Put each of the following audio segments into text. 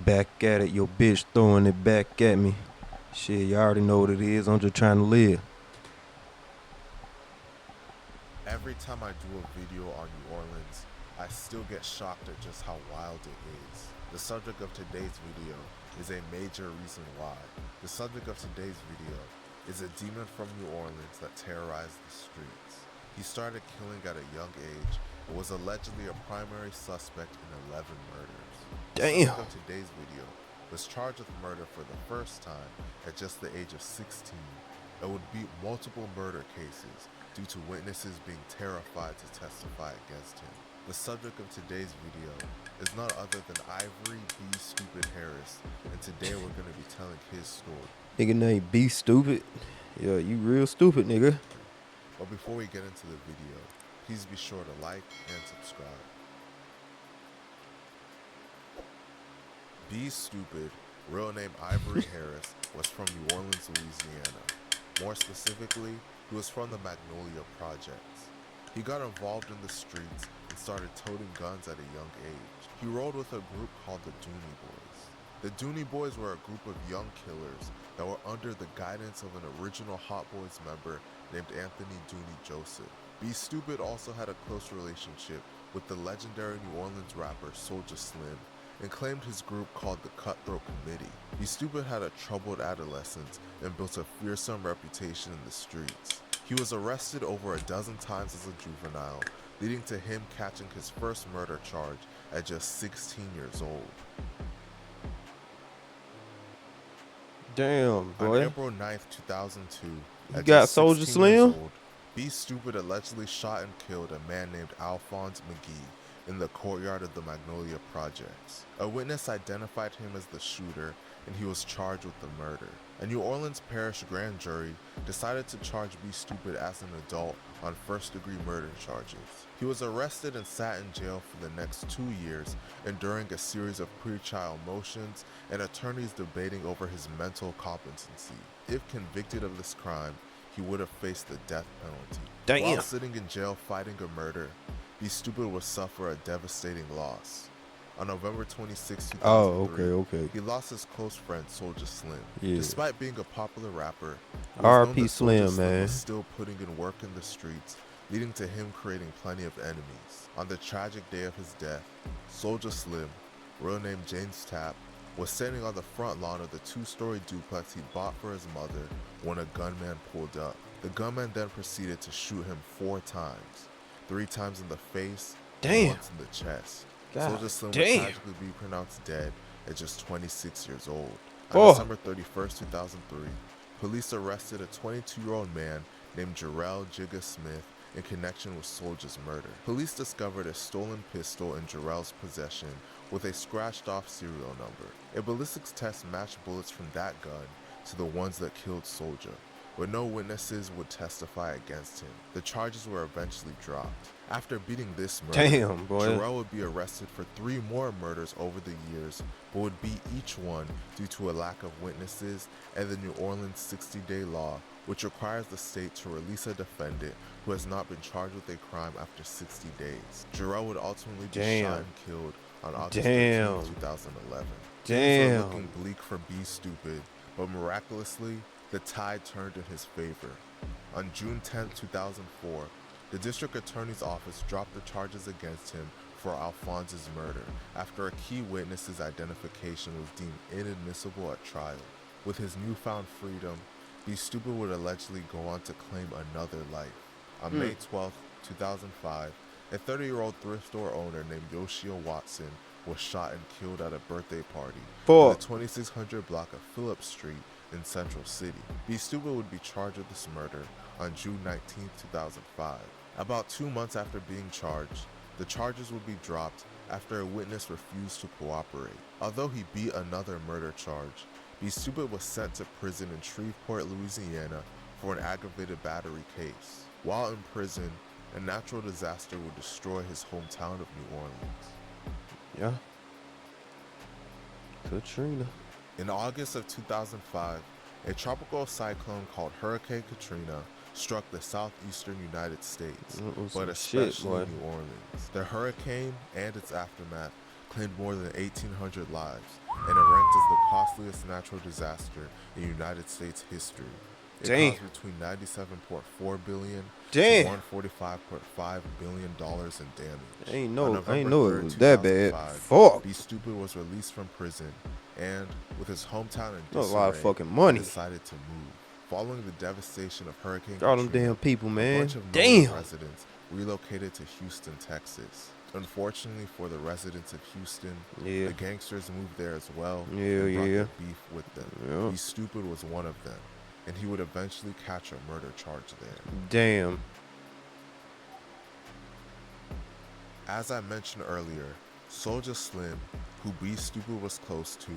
Back at it, your bitch throwing it back at me. Shit, you already know what it is. I'm just trying to live. Every time I do a video on New Orleans, I still get shocked at just how wild it is. The subject of today's video is a major reason why. The subject of today's video is a demon from New Orleans that terrorized the streets. He started killing at a young age and was allegedly a primary suspect in 11 murders. The Damn. subject of today's video was charged with murder for the first time at just the age of 16 and would beat multiple murder cases due to witnesses being terrified to testify against him. The subject of today's video is none other than Ivory B. Stupid Harris, and today we're going to be telling his story. Nigga named B Stupid. Yeah, you real stupid, nigga. But before we get into the video, please be sure to like and subscribe. B. Stupid, real name Ivory Harris, was from New Orleans, Louisiana. More specifically, he was from the Magnolia Projects. He got involved in the streets and started toting guns at a young age. He rolled with a group called the Dooney Boys. The Dooney Boys were a group of young killers that were under the guidance of an original Hot Boys member named Anthony Dooney Joseph. B. Stupid also had a close relationship with the legendary New Orleans rapper Soulja Slim and claimed his group called the Cutthroat Committee. B. Stupid had a troubled adolescence and built a fearsome reputation in the streets. He was arrested over a dozen times as a juvenile, leading to him catching his first murder charge at just 16 years old. Damn, boy. On April 9th, 2002, You got Soulja 16 Slim? years old, B. Stupid allegedly shot and killed a man named Alphonse McGee in the courtyard of the Magnolia Projects. A witness identified him as the shooter, and he was charged with the murder. A New Orleans parish grand jury decided to charge B. Stupid as an adult on first-degree murder charges. He was arrested and sat in jail for the next 2 years, enduring a series of pre-trial motions and attorneys debating over his mental competency. If convicted of this crime, he would have faced the death penalty. Damn. While sitting in jail fighting a murder, B. Stupid would suffer a devastating loss. On November 26, 2003, okay. he lost his close friend Soulja Slim. Yeah. Despite being a popular rapper, it was R.I.P. known that Slim, Soulja Slim man. was still putting in work in the streets, leading to him creating plenty of enemies. On the tragic day of his death, Soulja Slim, real name James Tapp, was standing on the front lawn of the two-story duplex he bought for his mother when a gunman pulled up. The gunman then proceeded to shoot him 4 times, 3 times in the face and once in the chest. Soulja Slim would tragically be pronounced dead at just 26 years old. On December 31st, 2003, police arrested a 22-year-old man named Jarrell Jigga Smith in connection with Soulja's murder. Police discovered a stolen pistol in Jarrell's possession with a scratched-off serial number. A ballistics test matched bullets from that gun to the ones that killed Soulja, but no witnesses would testify against him. The charges were eventually dropped. After beating this murder, Jarrell would be arrested for 3 more murders over the years, but would beat each one due to a lack of witnesses and the New Orleans 60-day law, which requires the state to release a defendant who has not been charged with a crime after 60 days. Jarrell would ultimately be shot and killed on August 13, 2011. Things were looking bleak for B. Stupid, but miraculously, the tide turned in his favor. On June 10, 2004, the district attorney's office dropped the charges against him for Alphonse's murder after a key witness's identification was deemed inadmissible at trial. With his newfound freedom, B. Stupid would allegedly go on to claim another life. On May 12, 2005, a 30-year-old thrift store owner named Yoshio Watson was shot and killed at a birthday party on the 2600 block of Phillips Street in Central City. B. Stupid would be charged with this murder on June 19, 2005. About 2 months after being charged, the charges would be dropped after a witness refused to cooperate. Although he beat another murder charge, B. Stupid was sent to prison in Shreveport, Louisiana for an aggravated battery case. While in prison, a natural disaster would destroy his hometown of New Orleans. Yeah. Katrina. In August of 2005, a tropical cyclone called Hurricane Katrina struck the southeastern United States, but especially New Orleans. The hurricane and its aftermath claimed more than 1,800 lives, and it ranked as the costliest natural disaster in United States history. It Damn. caused between $97.4 billion to Damn. $145.5 billion in damage. I ain't On know November it 3rd, was that bad. 2005, Fuck. Be Stupid was released from prison and, with his hometown in That's a lot of disarray, fucking money. decided to move. Following the devastation of Hurricane All them Katrina, damn people, a man. bunch of Northern Damn. residents relocated to Houston, Texas. Unfortunately for the residents of Houston, Yeah. the gangsters moved there as well Yeah, and brought yeah. their beef with them. Yeah. Be Stupid was one of them, and he would eventually catch a murder charge there. Damn. As I mentioned earlier, Soulja Slim, who Be Stupid was close to,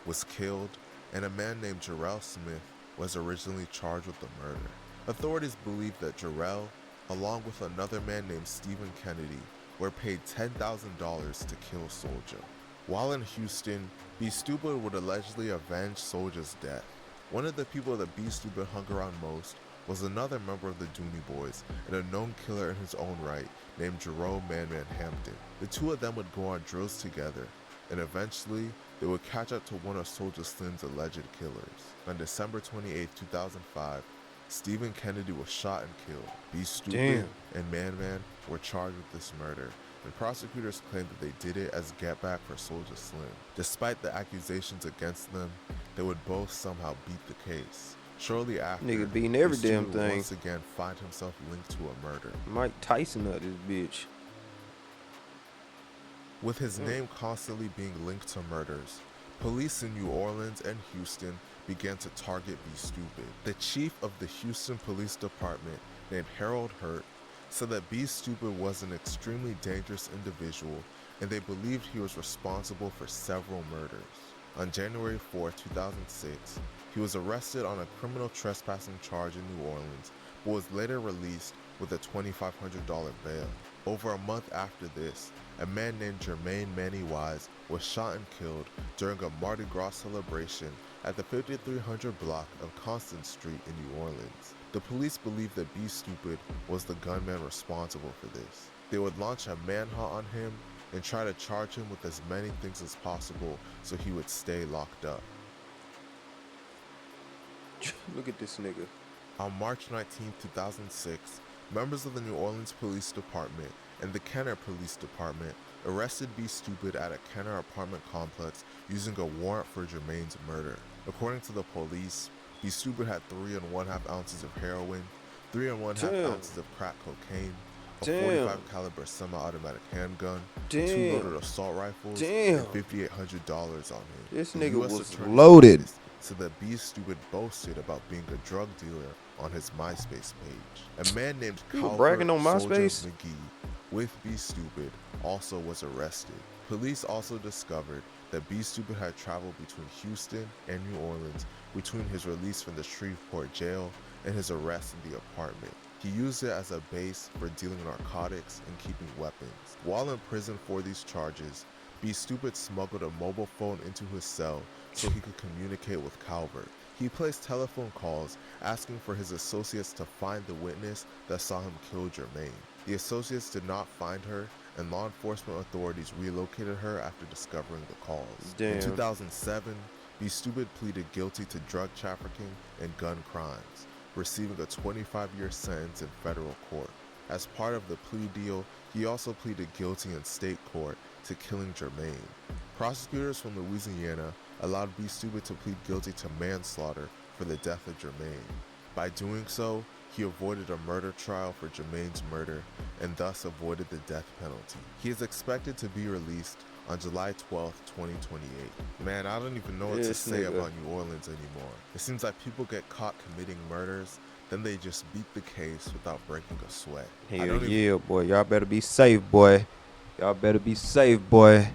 was killed, and a man named Jarrell Smith was originally charged with the murder. Authorities believe that Jarrell, along with another man named Stephen Kennedy, were paid $10,000 to kill Soulja. While in Houston, Be Stupid would allegedly avenge Soulja's death. One of the people that Be Stupid hung around most was another member of the Dooney Boys and a known killer in his own right named Jerome Man Man Hampton. The two of them would go on drills together, and eventually they would catch up to one of Soulja Slim's alleged killers. On December 28, 2005, Stephen Kennedy was shot and killed. Be Stupid and Man Man were charged with this murder, and prosecutors claimed that they did it as get back for Soulja Slim. Despite the accusations against them, they would both somehow beat the case. Shortly after, Nigga beating every Be damn Stupid thing. once again find himself linked to a murder. Mike Tyson up this bitch. With his name constantly being linked to murders, police in New Orleans and Houston began to target Be Stupid. The chief of the Houston Police Department, named Harold Hurt, said that Be Stupid was an extremely dangerous individual, and they believed he was responsible for several murders. On January 4, 2006, he was arrested on a criminal trespassing charge in New Orleans, but was later released with a $2,500 bail. Over a month after this, a man named Jermaine Manny Wise was shot and killed during a Mardi Gras celebration at the 5300 block of Constant Street in New Orleans. The police believed that Be Stupid was the gunman responsible for this. They would launch a manhunt on him and try to charge him with as many things as possible so he would stay locked up. Look at this nigga. On March 19, 2006, members of the New Orleans Police Department and the Kenner Police Department arrested Be Stupid at a Kenner apartment complex using a warrant for Jermaine's murder. According to the police, Be Stupid had 3 1/2 ounces of heroin, 3 1/2 ounces of crack cocaine, a 45 caliber semi-automatic handgun, 2 loaded assault rifles, and $5,800 on him. This The nigga US was Attorney's loaded. Office said that Be Stupid boasted about being a drug dealer on his MySpace page. A man named You were Calvert bragging on Soulja MySpace? McGee with Be Stupid also was arrested. Police also discovered that Be Stupid had traveled between Houston and New Orleans between his release from the Shreveport jail and his arrest in the apartment. He used it as a base for dealing narcotics and keeping weapons. While in prison for these charges, Be Stupid smuggled a mobile phone into his cell so he could communicate with Calvert. He placed telephone calls asking for his associates to find the witness that saw him kill Jermaine. The associates did not find her, and law enforcement authorities relocated her after discovering the calls. In 2007, Be Stupid pleaded guilty to drug trafficking and gun crimes, receiving a 25-year sentence in federal court. As part of the plea deal, he also pleaded guilty in state court to killing Jermaine. Prosecutors from Louisiana allowed Be Stupid to plead guilty to manslaughter for the death of Jermaine. By doing so, he avoided a murder trial for Jermaine's murder and thus avoided the death penalty. He is expected to be released on July 12, 2028. Man, I don't even know what to say about New Orleans anymore. It seems like people get caught committing murders, then they just beat the case without breaking a sweat. Hell yeah, boy. Y'all better be safe, boy. Y'all better be safe, boy.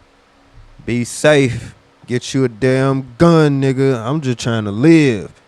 Be safe. Get you a damn gun, nigga. I'm just trying to live.